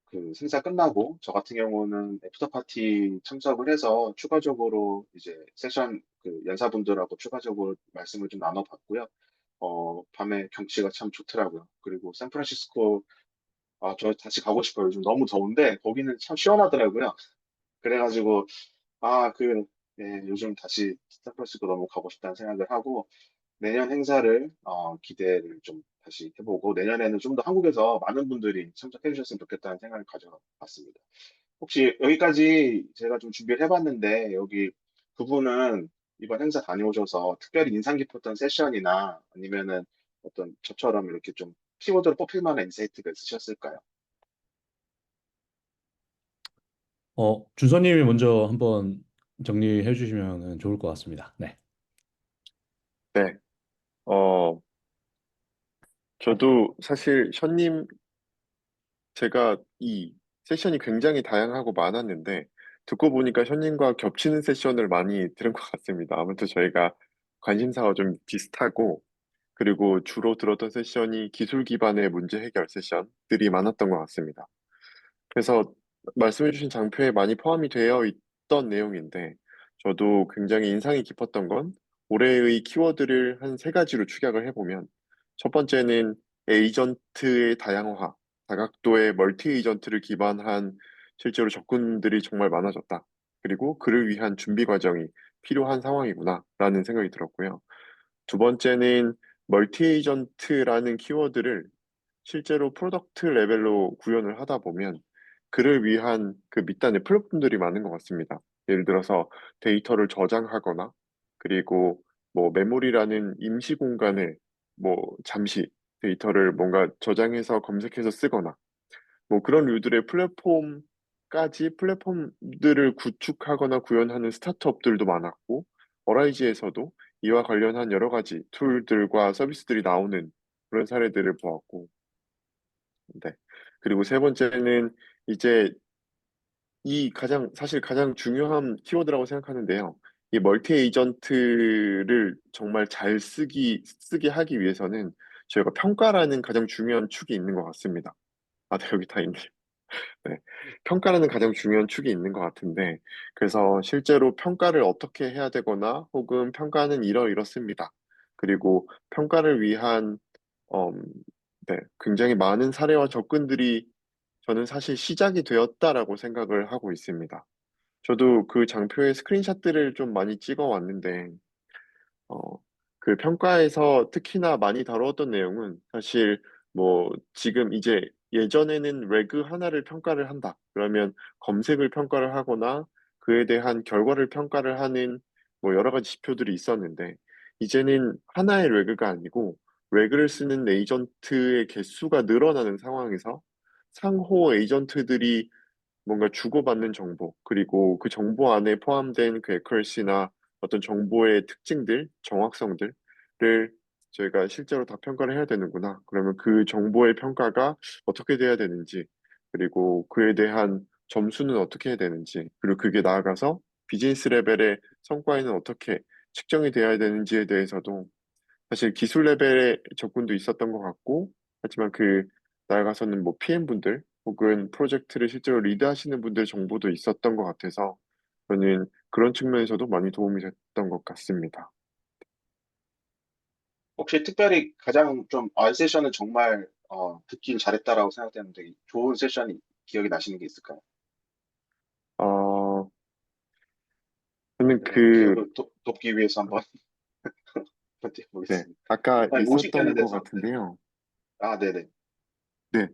그 생사 끝나고 저 같은 경우는 애프터 파티 참석을 해서 추가적으로 이제 세션 그 연사분들하고 추가적으로 말씀을 좀 나눠봤고요. 밤에 경치가 참 좋더라고요. 그리고 샌프란시스코 저 다시 가고 싶어요. 요즘 너무 더운데 거기는 참 시원하더라고요. 그래가지고 요즘 다시 샌프란시스코 너무 가고 싶다는 생각을 하고, 내년 행사를 기대를 좀 다시 해보고, 내년에는 좀 더 한국에서 많은 분들이 참석해 주셨으면 좋겠다는 생각을 가져봤습니다. 혹시 여기까지 제가 좀 준비를 해봤는데, 여기 두 분은 이번 행사 다녀오셔서 특별히 인상 깊었던 세션이나 아니면은 어떤 저처럼 이렇게 좀 키워드로 뽑힐 만한 인사이트가 있으셨을까요? 준서님이 먼저 한번 정리해 주시면 좋을 것 같습니다. 네. 네. 어, 저도 사실 션님, 제가 이 세션이 굉장히 다양하고 많았는데, 듣고 보니까 션님과 겹치는 세션을 많이 들은 것 같습니다. 아무튼 저희가 관심사가 좀 비슷하고, 그리고 주로 들었던 세션이 기술 기반의 문제 해결 세션들이 많았던 것 같습니다. 그래서 말씀해주신 장표에 많이 포함이 되어 있던 내용인데, 저도 굉장히 인상이 깊었던 건 올해의 키워드를 한 세 가지로 축약을 해보면, 첫 번째는 에이전트의 다양화, 다각도의 멀티 에이전트를 기반한 실제로 접근들이 정말 많아졌다. 그리고 그를 위한 준비 과정이 필요한 상황이구나라는 생각이 들었고요. 두 번째는 멀티 에이전트라는 키워드를 실제로 프로덕트 레벨로 구현을 하다 보면 그를 위한 그 밑단의 플랫폼들이 많은 것 같습니다. 예를 들어서 데이터를 저장하거나 그리고 뭐 메모리라는 임시 공간에 뭐 잠시 데이터를 뭔가 저장해서 검색해서 쓰거나 뭐 그런 류들의 플랫폼들을 구축하거나 구현하는 스타트업들도 많았고, 어라이즈에서도 이와 관련한 여러 가지 툴들과 서비스들이 나오는 그런 사례들을 보았고, 네. 그리고 세 번째는 이제 사실 가장 중요한 키워드라고 생각하는데요. 이 멀티 에이전트를 정말 쓰게 하기 위해서는 저희가 평가라는 가장 중요한 축이 있는 것 같습니다. 아, 네, 여기 다 있네. 네. 평가라는 가장 중요한 축이 있는 것 같은데, 그래서 실제로 평가를 어떻게 해야 되거나, 혹은 평가는 이렇습니다. 그리고 평가를 위한, 음, 네, 굉장히 많은 사례와 접근들이 저는 사실 시작이 되었다라고 생각을 하고 있습니다. 저도 그 장표의 스크린샷들을 좀 많이 찍어 왔는데, 어, 그 평가에서 특히나 많이 다루었던 내용은 사실 뭐 지금 이제 예전에는 레그 하나를 평가를 한다. 그러면 검색을 평가를 하거나 그에 대한 결과를 평가를 하는 뭐 여러 가지 지표들이 있었는데 이제는 하나의 레그가 아니고 레그를 쓰는 에이전트의 개수가 늘어나는 상황에서 상호 에이전트들이 뭔가 주고받는 정보, 그리고 그 정보 안에 포함된 그 accuracy나 어떤 정보의 특징들, 정확성들을 저희가 실제로 다 평가를 해야 되는구나. 그러면 그 정보의 평가가 어떻게 돼야 되는지, 그리고 그에 대한 점수는 어떻게 해야 되는지, 그리고 그게 나아가서 비즈니스 레벨의 성과에는 어떻게 측정이 돼야 되는지에 대해서도 사실 기술 레벨의 접근도 있었던 것 같고, 하지만 그 나아가서는 뭐 PM분들 혹은 프로젝트를 실제로 리드하시는 분들 정보도 있었던 것 같아서 저는 그런 측면에서도 많이 도움이 됐던 것 같습니다. 혹시 특별히 가장 좀, 이 세션은 정말, 듣길 잘했다라고 생각되는데, 좋은 세션이 기억이 나시는 게 있을까요? 어, 저는 네, 기억을 돕기 위해서 한번 네, 버텨보겠습니다. 아까 한 50개는 있었던 것 돼서, 네. 같은데요. 아, 네네. 네,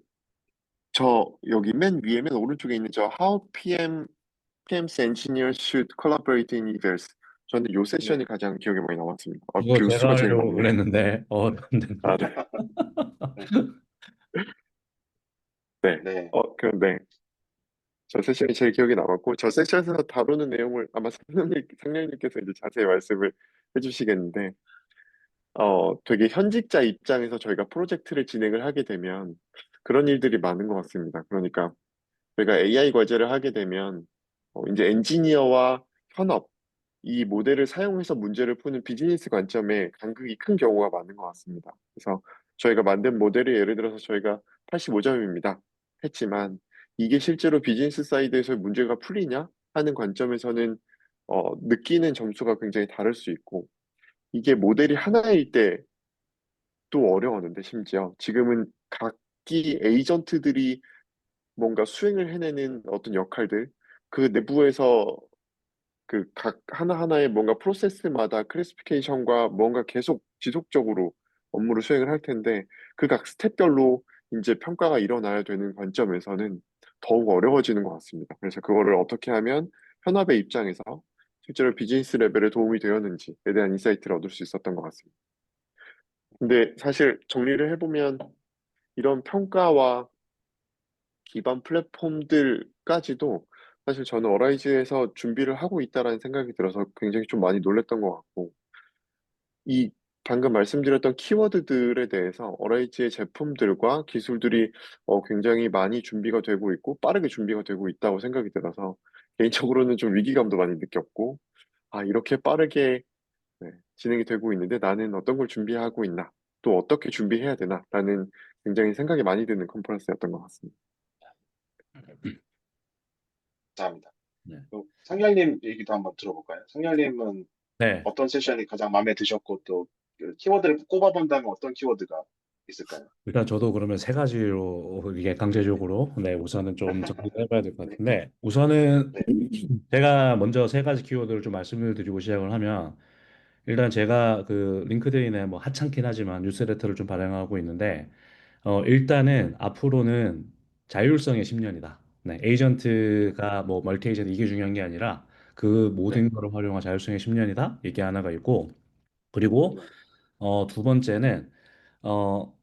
여기 맨 오른쪽에 있는 How PM's engineers should collaborate in events. 저는 요 세션이 네. 가장 기억에 많이 남았습니다. 그거 그리고 제가 수가 제일 하려고 많네요. 그랬는데, 아, 네. 네. 네. 네. 네. 저 세션이 제일 기억에 남았고, 저 세션에서 다루는 내용을 아마 상령님께서 이제 자세히 말씀을 해주시겠는데, 되게 현직자 입장에서 저희가 프로젝트를 진행을 하게 되면 그런 일들이 많은 것 같습니다. 그러니까 저희가 AI 과제를 하게 되면, 이제 엔지니어와 현업, 이 모델을 사용해서 문제를 푸는 비즈니스 관점에 간극이 큰 경우가 많은 것 같습니다. 그래서 저희가 만든 모델이 예를 들어서 저희가 85점입니다. 했지만 이게 실제로 비즈니스 사이드에서 문제가 풀리냐 하는 관점에서는 느끼는 점수가 굉장히 다를 수 있고 이게 모델이 하나일 때 또 어려웠는데 심지어 지금은 각기 에이전트들이 뭔가 수행을 해내는 어떤 역할들 그 내부에서 그 각 하나하나의 뭔가 프로세스마다 클래시피케이션과 뭔가 계속 지속적으로 업무를 수행을 할 텐데 그 각 스텝별로 이제 평가가 일어나야 되는 관점에서는 더욱 어려워지는 것 같습니다. 그래서 그거를 어떻게 하면 현업의 입장에서 실제로 비즈니스 레벨에 도움이 되었는지에 대한 인사이트를 얻을 수 있었던 것 같습니다. 근데 사실 정리를 해보면 이런 평가와 기반 플랫폼들까지도 사실 저는 어라이즈에서 준비를 하고 있다라는 생각이 들어서 굉장히 좀 많이 놀랬던 것 같고, 이 방금 말씀드렸던 키워드들에 대해서 어라이즈의 제품들과 기술들이 굉장히 많이 준비가 되고 있고, 빠르게 준비가 되고 있다고 생각이 들어서, 개인적으로는 좀 위기감도 많이 느꼈고, 이렇게 빠르게 네, 진행이 되고 있는데 나는 어떤 걸 준비하고 있나, 또 어떻게 준비해야 되나, 라는 굉장히 생각이 많이 드는 컨퍼런스였던 것 같습니다. 감사합니다. 네. 그럼 상렬님 얘기도 한번 들어볼까요? 상렬님은 네. 어떤 세션이 가장 마음에 드셨고 또그 키워드를 꼽아본다면 어떤 키워드가 있을까요? 일단 저도 그러면 세 가지로 이게 강제적으로 네 우선은 좀 정리를 해봐야 될 것 네, 같은데 우선은 네, 제가 먼저 세 가지 키워드를 좀 말씀을 드리고 시작을 하면 일단 제가 그 링크드인에 뭐 하찮긴 하지만 뉴스레터를 좀 발행하고 있는데 일단은 앞으로는 자율성의 10년이다. 네, 에이전트가 뭐 멀티 에이전트 이게 중요한 게 아니라 그 네, 모든 거를 활용한 자율성의 10년이다. 이게 하나가 있고 그리고 네, 두 번째는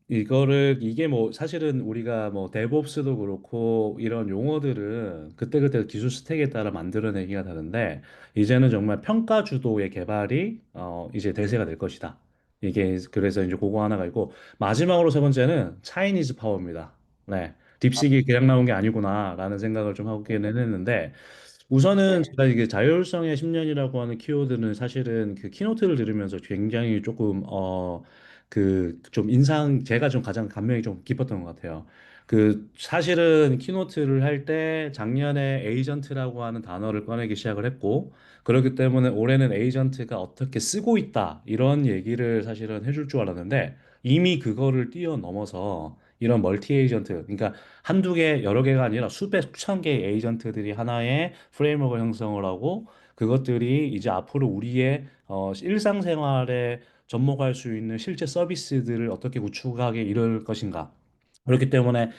이거를 이게 뭐 사실은 우리가 뭐 데브옵스도 그렇고 이런 용어들은 그때그때 기술 스택에 따라 만들어내기가 다른데 이제는 정말 평가 주도의 개발이 이제 대세가 될 것이다. 이게 그래서 이제 그거 하나가 있고 마지막으로 세 번째는 차이니즈 파워입니다. 네. 아, 딥식이 그냥 나온 게 아니구나라는 생각을 좀 하기는 했는데 우선은 네, 제가 이게 자율성의 10년이라고 하는 키워드는 사실은 그 키노트를 들으면서 굉장히 조금 그 좀 인상 제가 좀 가장 감명이 좀 깊었던 것 같아요. 그 사실은 키노트를 할 때 작년에 에이전트라고 하는 단어를 꺼내기 시작을 했고 그렇기 때문에 올해는 에이전트가 어떻게 쓰고 있다 이런 얘기를 사실은 해줄 줄 알았는데 이미 그거를 뛰어넘어서 이런 멀티 에이전트 그러니까 한두 개, 여러 개가 아니라 수백, 수천 개의 에이전트들이 하나의 프레임워크를 형성을 하고 그것들이 이제 앞으로 우리의 일상생활에 접목할 수 있는 실제 서비스들을 어떻게 구축하게 이룰 것인가. 그렇기 때문에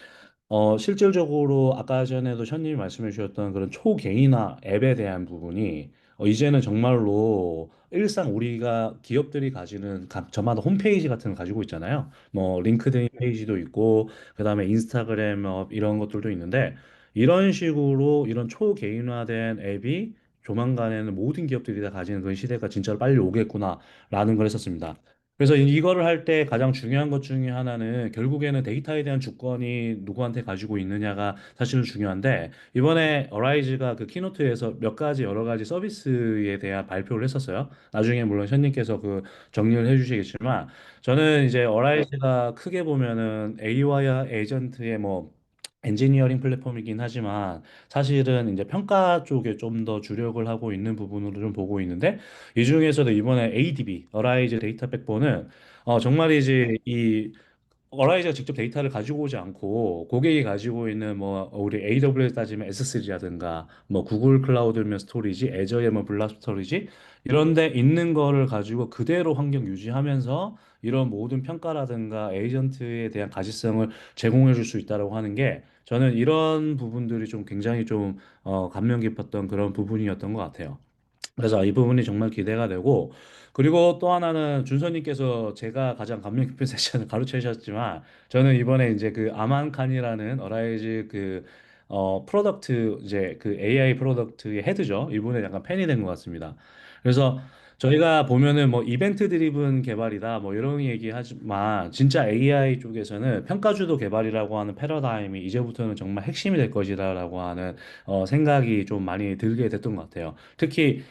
실질적으로 아까 전에도 션님이 말씀해 주셨던 그런 초개인화 앱에 대한 부분이 이제는 정말로 일상 우리가 기업들이 가지는 저마다 홈페이지 같은 걸 가지고 있잖아요. 뭐 링크드인 네, 페이지도 있고 그다음에 인스타그램 이런 것들도 있는데 이런 식으로 이런 초개인화된 앱이 조만간에는 모든 기업들이 다 가지는 그런 시대가 진짜로 빨리 오겠구나라는 걸 했었습니다. 그래서 이거를 할 때 가장 중요한 것 중에 하나는 결국에는 데이터에 대한 주권이 누구한테 가지고 있느냐가 사실은 중요한데 이번에 어라이즈가 그 키노트에서 몇 가지 여러 가지 서비스에 대한 발표를 했었어요. 나중에 물론 현님께서 그 정리를 해주시겠지만 저는 이제 네, 어라이즈가 크게 보면은 AI 에이전트의 뭐 엔지니어링 플랫폼이긴 하지만 사실은 이제 평가 쪽에 좀 더 주력을 하고 있는 부분으로 좀 보고 있는데 이 중에서도 이번에 ADB, 어라이즈 데이터 백본은 네, 정말이지 이 어라이즈가 직접 데이터를 가지고 오지 않고 고객이 가지고 있는 뭐 우리 AWS 따지면 S3라든가 뭐 구글 클라우드면 스토리지, 애저의 뭐 블락 스토리지 이런 데 있는 거를 가지고 그대로 환경 유지하면서 이런 모든 평가라든가 에이전트에 대한 가시성을 제공해 줄 수 있다라고 하는 게 저는 이런 부분들이 좀 굉장히 좀 감명 깊었던 그런 부분이었던 것 같아요. 그래서 이 부분이 정말 기대가 되고 그리고 또 하나는 준서님께서 제가 가장 감명 깊은 세션을 가르쳐 주셨지만 저는 이번에 이제 그 아만 칸이라는 어라이즈 그 프로덕트 이제 그 AI 프로덕트의 헤드죠. 이분의 약간 팬이 된 것 같습니다. 그래서 저희가 보면은 뭐 이벤트 드리븐 개발이다 뭐 이런 얘기 하지만 진짜 AI 쪽에서는 평가주도 개발이라고 하는 패러다임이 이제부터는 정말 핵심이 될 것이다라고 하는 생각이 좀 많이 들게 됐던 것 같아요. 특히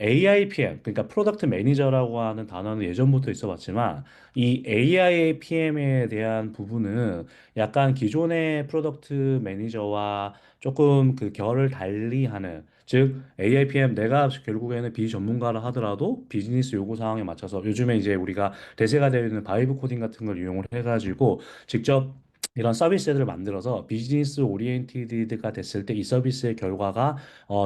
AIPM, 그러니까 프로덕트 매니저라고 하는 단어는 예전부터 있어 왔지만, 이 AIPM에 대한 부분은 약간 기존의 프로덕트 매니저와 조금 그 결을 달리 하는, 즉, AIPM 내가 결국에는 비전문가라 하더라도 비즈니스 요구 사항에 맞춰서 요즘에 이제 우리가 대세가 되어 있는 바이브 코딩 같은 걸 이용을 해가지고 직접 이런 서비스들을 만들어서 비즈니스 오리엔티드가 됐을 때 이 서비스의 결과가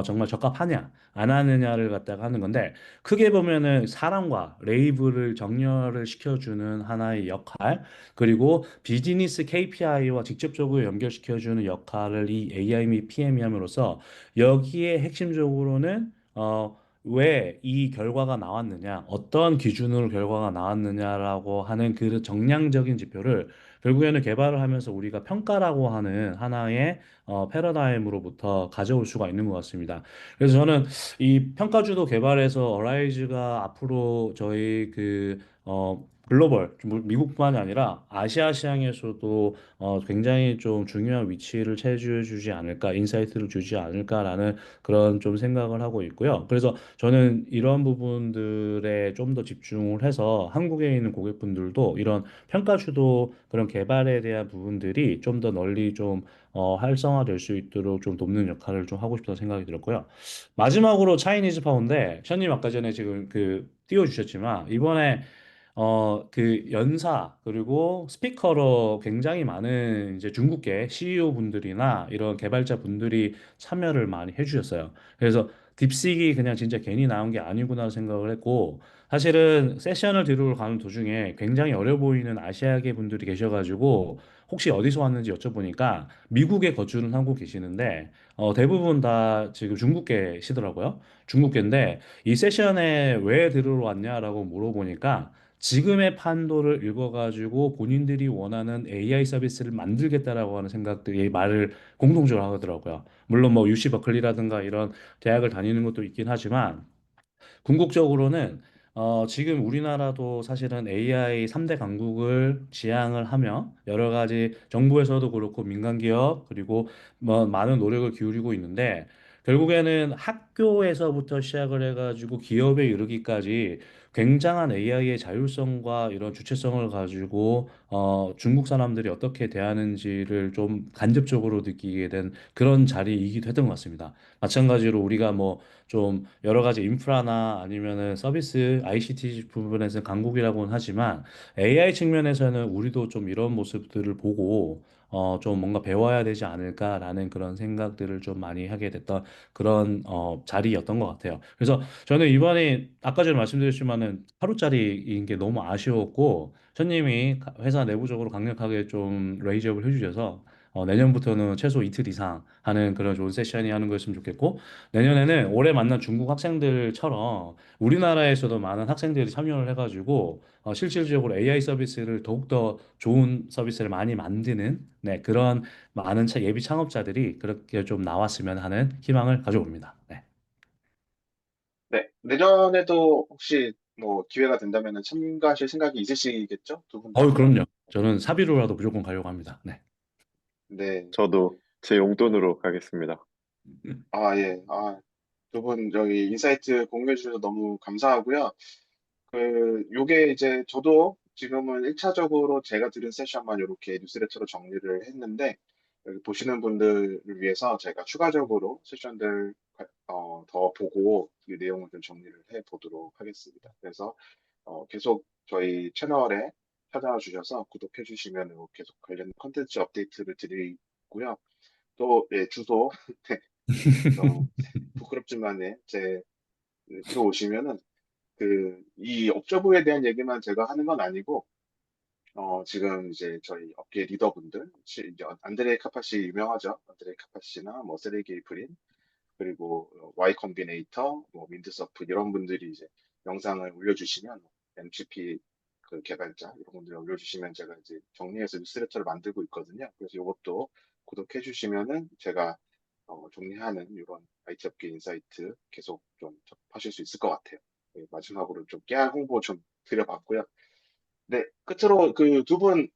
정말 적합하냐 안 하느냐를 갖다가 하는 건데 크게 보면은 사람과 레이블을 정렬을 시켜주는 하나의 역할 그리고 비즈니스 KPI와 직접적으로 연결시켜주는 역할을 이 AI 및 PM이 함으로써 여기에 핵심적으로는 왜 이 결과가 나왔느냐, 어떤 기준으로 결과가 나왔느냐라고 하는 그 정량적인 지표를 결국에는 개발을 하면서 우리가 평가라고 하는 하나의 패러다임으로부터 가져올 수가 있는 것 같습니다. 그래서 저는 이 평가주도 개발에서 어라이즈가 앞으로 저희 글로벌, 미국뿐만이 아니라 아시아 시장에서도 굉장히 좀 중요한 위치를 차지해 주지 않을까, 인사이트를 주지 않을까라는 그런 좀 생각을 하고 있고요. 그래서 저는 이런 부분들에 좀 더 집중을 해서 한국에 있는 고객분들도 이런 평가주도 그런 개발에 대한 부분들이 좀 더 널리 좀 활성화될 수 있도록 좀 돕는 역할을 좀 하고 싶다는 생각이 들었고요. 마지막으로 차이니즈 파운데, 션님 아까 전에 지금 그 띄워주셨지만, 이번에 그 연사 그리고 스피커로 굉장히 많은 이제 중국계 CEO 분들이나 이런 개발자 분들이 참여를 많이 해주셨어요. 그래서 딥식이 그냥 진짜 괜히 나온 게 아니구나 생각을 했고, 사실은 세션을 들으러 가는 도중에 굉장히 어려 보이는 아시아계 분들이 계셔가지고 혹시 어디서 왔는지 여쭤보니까 미국에 거주는 하고 계시는데 대부분 다 지금 중국계시더라고요. 중국계인데 이 세션에 왜 들으러 왔냐라고 물어보니까 지금의 판도를 읽어가지고 본인들이 원하는 AI 서비스를 만들겠다라고 하는 생각들이 말을 공통적으로 하더라고요. 물론 뭐 UC 버클리라든가 이런 대학을 다니는 것도 있긴 하지만 궁극적으로는 지금 우리나라도 사실은 AI 3대 강국을 지향을 하며 여러 가지 정부에서도 그렇고 민간 기업 그리고 뭐 많은 노력을 기울이고 있는데 결국에는 학교에서부터 시작을 해가지고 기업에 이르기까지 굉장한 AI의 자율성과 이런 주체성을 가지고 중국 사람들이 어떻게 대하는지를 좀 간접적으로 느끼게 된 그런 자리이기도 했던 것 같습니다. 마찬가지로 우리가 뭐 좀 여러 가지 인프라나 아니면은 서비스 ICT 부분에서는 강국이라고는 하지만 AI 측면에서는 우리도 좀 이런 모습들을 보고 좀 뭔가 배워야 되지 않을까라는 그런 생각들을 좀 많이 하게 됐던 그런 자리였던 것 같아요. 그래서 저는 이번에 아까 전에 말씀드렸지만은 하루짜리인 게 너무 아쉬웠고 손님이 회사 내부적으로 강력하게 좀 레이저업을 해주셔서 내년부터는 최소 이틀 이상 하는 그런 좋은 세션이 하는 거였으면 좋겠고 내년에는 올해 만난 중국 학생들처럼 우리나라에서도 많은 학생들이 참여를 해가지고 실질적으로 AI 서비스를 더욱더 좋은 서비스를 많이 만드는 네, 그런 많은 예비 창업자들이 그렇게 좀 나왔으면 하는 희망을 가져봅니다. 네. 네, 내년에도 혹시 뭐 기회가 된다면 참가하실 생각이 있으시겠죠? 두 분 다? 그럼요. 저는 사비로라도 무조건 가려고 합니다. 네. 네. 저도 제 용돈으로 가겠습니다. 아, 예. 아, 두 분 저기 인사이트 공유해 주셔서 너무 감사하고요. 요게 이제 저도 지금은 1차적으로 제가 들은 세션만 이렇게 뉴스레터로 정리를 했는데, 여기 보시는 분들을 위해서 제가 추가적으로 세션들 더 보고 이 내용을 좀 정리를 해 보도록 하겠습니다. 그래서 계속 저희 채널에 찾아와 주셔서 구독해 주시면 계속 관련 컨텐츠 업데이트를 드리고요. 또, 예, 주소, 네, 부끄럽지만, 제, 들어오시면은 이 업저부에 대한 얘기만 제가 하는 건 아니고, 지금 이제 저희 업계 리더분들, 이제 안드레이 카파시 유명하죠. 안드레이 카파시나 뭐 세르게이 브린, 그리고 Y 컴비네이터, 뭐 윈드서프 이런 분들이 이제 영상을 올려주시면 MCP 그 개발자 이런 분들이 올려주시면 제가 이제 정리해서 뉴스레터를 만들고 있거든요. 그래서 이것도 구독해 주시면은 제가 정리하는 이런 IT 업계 인사이트 계속 좀 접하실 수 있을 것 같아요. 네, 마지막으로 좀 깨알 홍보 좀 드려봤고요. 네, 끝으로 그 두 분,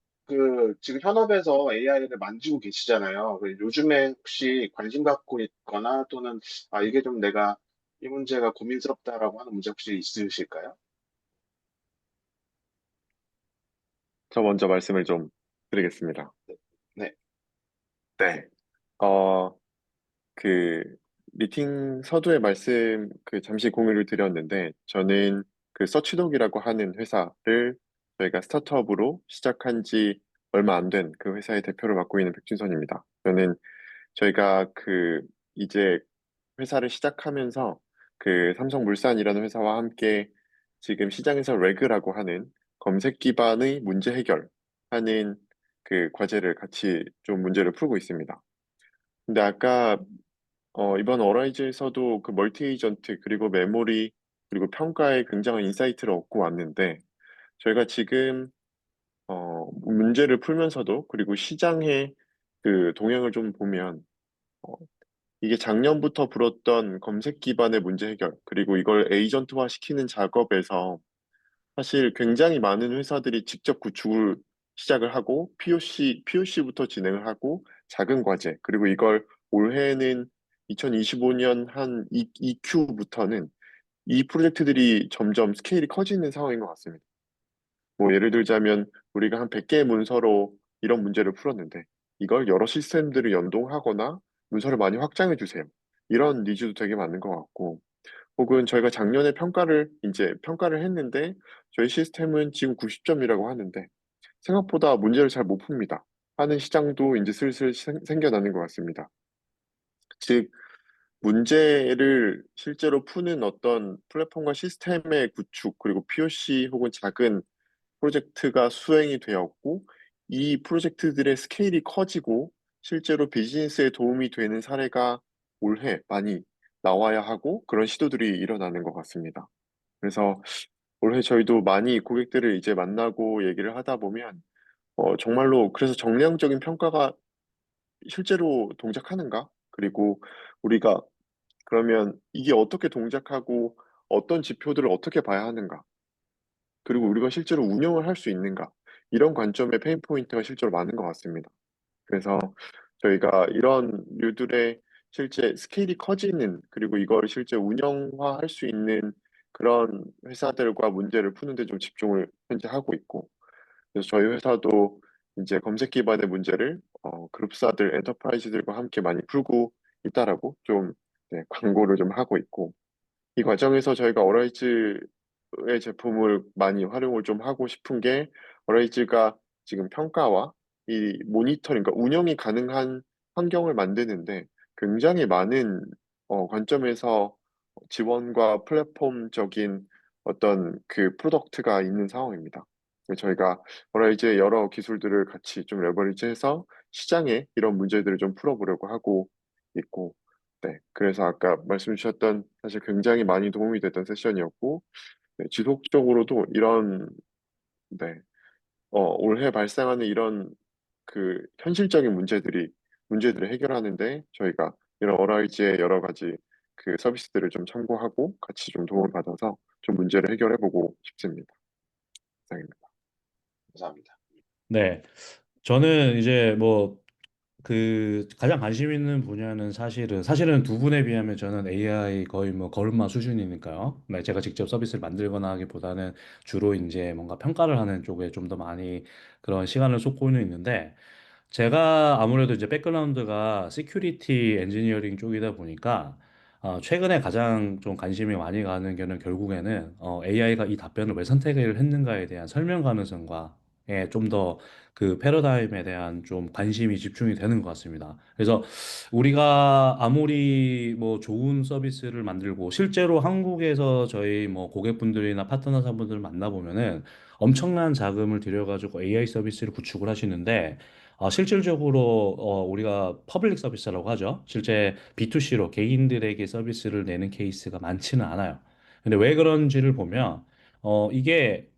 지금 현업에서 AI를 만지고 계시잖아요. 요즘에 혹시 관심 갖고 있거나 또는, 아, 이게 좀 내가 이 문제가 고민스럽다라고 하는 문제 혹시 있으실까요? 저 먼저 말씀을 좀 드리겠습니다. 네, 네, 네. 어, 그 미팅 서두에 말씀 잠시 공유를 드렸는데 저는 그 서치독이라고 하는 회사를 저희가 스타트업으로 시작한 지 얼마 안 된 그 회사의 대표를 맡고 있는 백준선입니다. 저는 저희가 이제 회사를 시작하면서 삼성물산이라는 회사와 함께 지금 시장에서 레그라고 하는 검색 기반의 문제 해결하는 그 과제를 같이 좀 문제를 풀고 있습니다. 근데 아까 이번 어라이즈에서도 그 멀티 에이전트 그리고 메모리 그리고 평가에 굉장한 인사이트를 얻고 왔는데 저희가 지금 문제를 풀면서도 그리고 시장의 그 동향을 좀 보면 어, 이게 작년부터 불었던 검색 기반의 문제 해결 그리고 이걸 에이전트화 시키는 작업에서 사실 굉장히 많은 회사들이 직접 구축을 시작을 하고 POC부터 진행을 하고 작은 과제, 그리고 이걸 올해는 2025년 한 2Q부터는 이 프로젝트들이 점점 스케일이 커지는 상황인 것 같습니다. 뭐 예를 들자면 우리가 한 100개의 문서로 이런 문제를 풀었는데 이걸 여러 시스템들을 연동하거나 문서를 많이 확장해 주세요. 이런 니즈도 되게 많은 것 같고, 혹은 저희가 작년에 평가를 했는데 저희 시스템은 지금 90점이라고 하는데 생각보다 문제를 잘 못 풉니다 하는 시장도 이제 슬슬 생겨나는 것 같습니다. 즉, 문제를 실제로 푸는 어떤 플랫폼과 시스템의 구축, 그리고 POC 혹은 작은 프로젝트가 수행이 되었고, 이 프로젝트들의 스케일이 커지고 실제로 비즈니스에 도움이 되는 사례가 올해 많이 나와야 하고 그런 시도들이 일어나는 것 같습니다. 그래서 올해 저희도 많이 고객들을 이제 만나고 얘기를 하다 보면 정말로 그래서 정량적인 평가가 실제로 동작하는가? 그리고 우리가 그러면 이게 어떻게 동작하고 어떤 지표들을 어떻게 봐야 하는가? 그리고 우리가 실제로 운영을 할 수 있는가? 이런 관점의 페인 포인트가 실제로 많은 것 같습니다. 그래서 저희가 이런 류들의 실제 스케일이 커지는, 그리고 이걸 실제 운영화할 수 있는 그런 회사들과 문제를 푸는 데 좀 집중을 현재 하고 있고, 그래서 저희 회사도 이제 검색 기반의 문제를 그룹사들, 엔터프라이즈들과 함께 많이 풀고 있다라고 좀, 네, 광고를 좀 하고 있고, 이 과정에서 저희가 어라이즈의 제품을 많이 활용을 좀 하고 싶은 게, 어라이즈가 지금 평가와 이 모니터링, 그러니까 운영이 가능한 환경을 만드는데 굉장히 많은 관점에서 지원과 플랫폼적인 어떤 그 프로덕트가 있는 상황입니다. 그래서 저희가 어라이즈의 여러 기술들을 같이 좀 레버리지해서 시장에 이런 문제들을 좀 풀어보려고 하고 있고, 네. 그래서 아까 말씀 주셨던 사실 굉장히 많이 도움이 됐던 세션이었고, 네, 지속적으로도 이런, 네, 올해 발생하는 이런 그 현실적인 문제들을 해결하는데 저희가 이런 어라이즈의 여러 가지 그 서비스들을 좀 참고하고 같이 좀 도움을 받아서 좀 문제를 해결해보고 싶습니다. 이상입니다. 감사합니다. 네. 저는 이제 뭐 그 가장 관심 있는 분야는 사실은 두 분에 비하면 저는 AI 거의 뭐 걸음마 수준이니까요. 네, 제가 직접 서비스를 만들거나 하기보다는 주로 이제 뭔가 평가를 하는 쪽에 좀 더 많이 그런 시간을 쏟고는 있는데, 제가 아무래도 이제 백그라운드가 시큐리티 엔지니어링 쪽이다 보니까 최근에 가장 좀 관심이 많이 가는 게는 결국에는 AI가 이 답변을 왜 선택을 했는가에 대한 설명 가능성과 좀 더 그 패러다임에 대한 좀 관심이 집중이 되는 것 같습니다. 그래서 우리가 아무리 뭐 좋은 서비스를 만들고 실제로 한국에서 저희 뭐 고객분들이나 파트너사분들을 만나보면은 엄청난 자금을 들여가지고 AI 서비스를 구축을 하시는데, 실질적으로 우리가 퍼블릭 서비스라고 하죠. 실제 B2C로 개인들에게 서비스를 내는 케이스가 많지는 않아요. 근데 왜 그런지를 보면 이게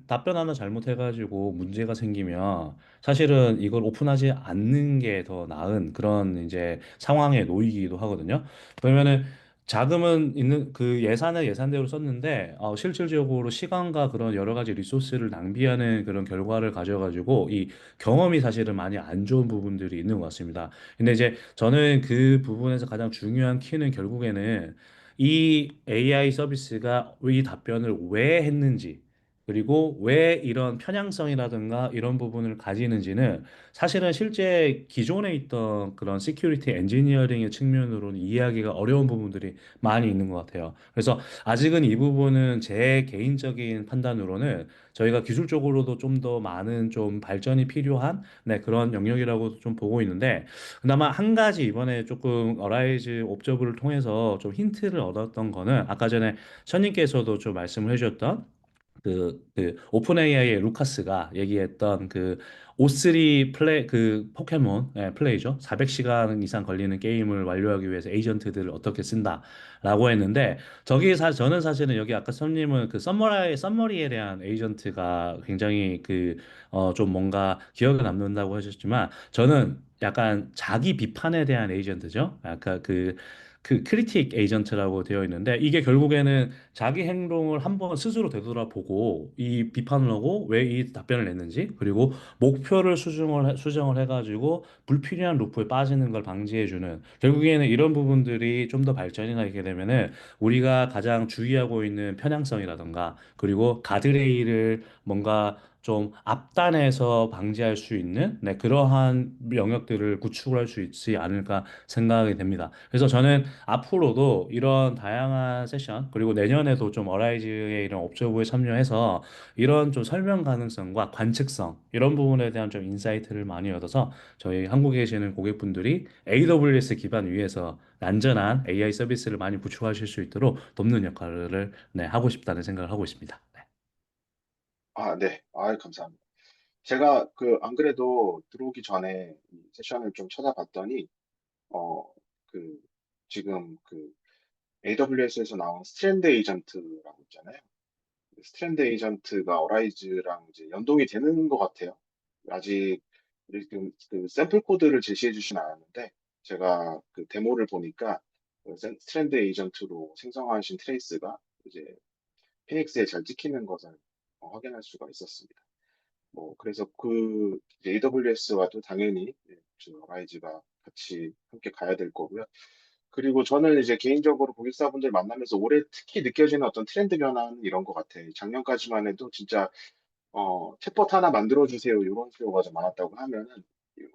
답변 하나 잘못해가지고 문제가 생기면 사실은 이걸 오픈하지 않는 게 더 나은 그런 이제 상황에 놓이기도 하거든요. 그러면은 자금은 있는 그 예산을 예산대로 썼는데 실질적으로 시간과 그런 여러 가지 리소스를 낭비하는 그런 결과를 가져가지고 이 경험이 사실은 많이 안 좋은 부분들이 있는 것 같습니다. 근데 이제 저는 그 부분에서 가장 중요한 키는 결국에는 이 AI 서비스가 이 답변을 왜 했는지, 그리고 왜 이런 편향성이라든가 이런 부분을 가지는지는 사실은 실제 기존에 있던 그런 시큐리티 엔지니어링의 측면으로는 이해하기가 어려운 부분들이 많이 있는 것 같아요. 그래서 아직은 이 부분은 제 개인적인 판단으로는 저희가 기술적으로도 좀 더 많은 좀 발전이 필요한 그런 영역이라고 좀 보고 있는데, 그나마 한 가지 이번에 조금 어라이즈 옵저브를 통해서 좀 힌트를 얻었던 거는 아까 전에 선님께서도 좀 말씀을 해주셨던 그 오픈 AI의 루카스가 얘기했던 그 O3 그 포켓몬 플레이죠. 400시간 이상 걸리는 게임을 완료하기 위해서 에이전트들을 어떻게 쓴다라고 했는데, 저는 사실은 여기 아까 선님은 그 썸머리에 대한 에이전트가 굉장히 그 좀 뭔가 기억에 남는다고 하셨지만, 저는 약간 자기 비판에 대한 에이전트죠. 약간 그 크리틱 에이전트라고 되어 있는데 이게 결국에는 자기 행동을 한번 스스로 되돌아보고 이 비판을 하고 왜 이 답변을 냈는지 그리고 목표를 수정을 해가지고 불필요한 루프에 빠지는 걸 방지해주는 결국에는 이런 부분들이 좀 더 발전이 나게 되면은 우리가 가장 주의하고 있는 편향성이라던가 그리고 가드레일을 뭔가 좀 앞단에서 방지할 수 있는 네, 그러한 영역들을 구축을 할 수 있지 않을까 생각이 됩니다. 그래서 저는 앞으로도 이런 다양한 세션 그리고 내년에도 좀 어라이즈의 이런 옵저브에 참여해서 이런 좀 설명 가능성과 관측성 이런 부분에 대한 좀 인사이트를 많이 얻어서 저희 한국에 계시는 고객분들이 AWS 기반 위에서 안전한 AI 서비스를 많이 구축하실 수 있도록 돕는 역할을 네, 하고 싶다는 생각을 하고 있습니다. 네. 아, 네. 아, 감사합니다. 제가 안 그래도 들어오기 전에 이 세션을 좀 찾아봤더니, 어, 그, 지금 AWS에서 나온 스트랜드 에이전트라고 있잖아요. 스트랜드 에이전트가 어라이즈랑 이제 연동이 되는 것 같아요. 아직 지금 샘플 코드를 제시해 주진 않았는데, 제가 그 데모를 보니까 스트랜드 에이전트로 생성하신 트레이스가 이제 피닉스에 잘 찍히는 것을 확인할 수가 있었습니다. 뭐 그래서 AWS와도 당연히 라이즈가 같이 함께 가야 될 거고요. 그리고 저는 이제 개인적으로 고객사분들 만나면서 올해 특히 느껴지는 어떤 트렌드 변화는 이런 것 같아요. 작년까지만 해도 진짜 챗봇 하나 만들어주세요 이런 수요가 좀 많았다고 하면은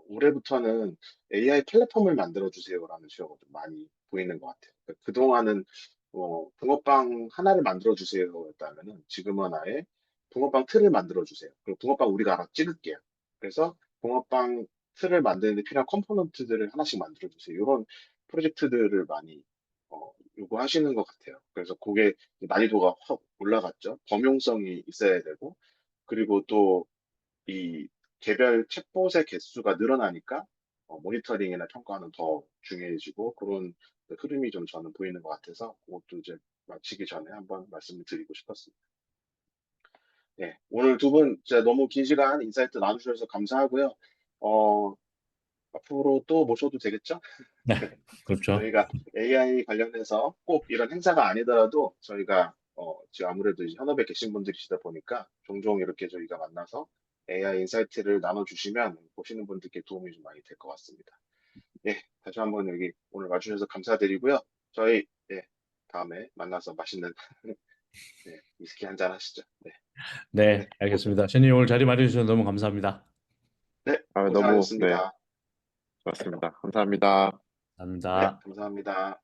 올해부터는 AI 플랫폼을 만들어주세요라는 수요가 좀 많이 보이는 것 같아요. 그러니까 그동안은 붕어빵 하나를 만들어주세요였다면은 지금은 아예 붕어빵 틀을 만들어주세요. 그리고 붕어빵 우리가 알아 찍을게요. 그래서 붕어빵 틀을 만드는데 필요한 컴포넌트들을 하나씩 만들어주세요. 이런 프로젝트들을 많이 요구하시는 것 같아요. 그래서 그게 난이도가 확 올라갔죠. 범용성이 있어야 되고 그리고 또 이 개별 챗봇의 개수가 늘어나니까 모니터링이나 평가는 더 중요해지고 그런 흐름이 좀 저는 보이는 것 같아서 그것도 이제 마치기 전에 한번 말씀을 드리고 싶었습니다. 네, 오늘 두 분 진짜 너무 긴 시간 인사이트 나눠주셔서 감사하고요. 어, 앞으로 또 모셔도 되겠죠? 네, 그렇죠. 저희가 AI 관련해서 꼭 이런 행사가 아니더라도 저희가 지금 아무래도 이제 현업에 계신 분들이시다 보니까 종종 이렇게 저희가 만나서 AI 인사이트를 나눠주시면 보시는 분들께 도움이 좀 많이 될 것 같습니다. 예, 다시 한번 여기 오늘 와주셔서 감사드리고요. 저희 다음에 만나서 맛있는 위스키 한잔 하시죠. 네, 네, 네, 알겠습니다. 션님 오늘 자리 마련해 주셔서 너무 감사합니다. 네, 아, 너무, 네, 고생하셨습니다. 좋았습니다. 감사합니다. 네, 감사합니다. 감사합니다.